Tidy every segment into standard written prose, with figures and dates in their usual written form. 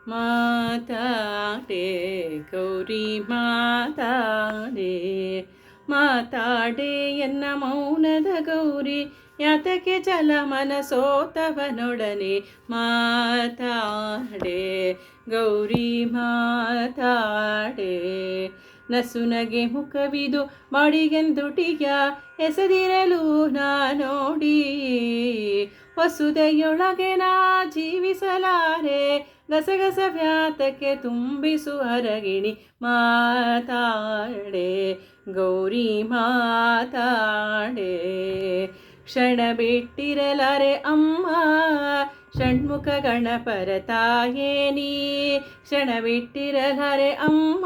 ಮಾತಾಡೆ ಗೌರಿ ಮಾತಾಡೆ ಮಾತಾಡೆ ಎನ್ನ ಮೌನದ ಗೌರಿ ಯಾತಕ್ಕೆ ಚಲಮನ ಸೋತವನೊಡನೆ ಮಾತಾಡೆ ಗೌರಿ ಮಾತಾಡೆ ನಸುನಗೆ ಮುಖವಿದು ಮಡಿಗೆಂದುಟಿಯ ಎಸೆದಿರಲು ನಾನೋಡಿ ವಸುದೆಯೊಳಗೆ ನಾ ಜೀವಿಸಲಾರೆ ಗಸಗಸ ವ್ಯಾತಕ್ಕೆ ತುಂಬಿಸು ಹರಗಿಣಿ ಮಾತಾಡೆ ಗೌರಿ ಮಾತಾಡೆ ಕ್ಷಣ ಬಿಟ್ಟಿರಲಾರೆ ಅಮ್ಮ ಷಣ್ಮುಖ ಗಣಪರ ತಾಯೇ ನೀ ಕ್ಷಣ ಬಿಟ್ಟಿರಲಾರೆ ಅಮ್ಮ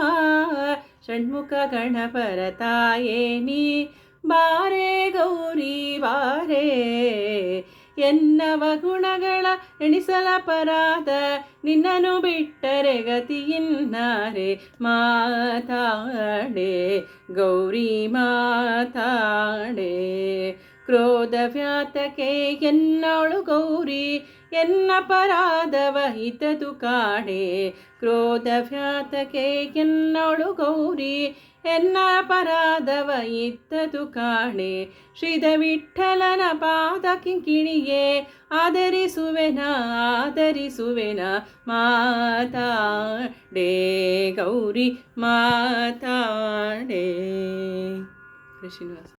ಷಣ್ಮುಖ ಗಣಪರ ತಾಯೇ ನೀ ಬಾರೆ ಗೌರಿ ಬಾರೆ ಎನ್ನವ ಗುಣಗಳ ಎಣಿಸಲಪರಾಧ ನಿನ್ನನ್ನು ಬಿಟ್ಟರೆ ಗತಿಯಿನ್ನಾರೆ ಮಾತಾಡೆ ಗೌರಿ ಮಾತಾಡೆ ಕ್ರೋಧ ವ್ಯಾತಕೆ ಎನ್ನೋಳು ಗೌರಿ ಎನ್ನಪರಾಧವ ಹಿತದು ಕಾಣೆ ಕ್ರೋಧ ವ್ಯಾತಕೆ ಎನ್ನೋಳು ಗೌರಿ ಎನ್ನಪರಾಧವ ಇತ್ತದು ಕಾಣೆ ಶ್ರೀಧ ವಿಠ್ಠಲನ ಪಾದ ಕಿಂಕಿಣಿಯೇ ಆದರಿಸುವೆನ ಮಾತಾಡೆ ಗೌರಿ ಮಾತಾಡೆ ಶ್ರೀನಿವಾಸ.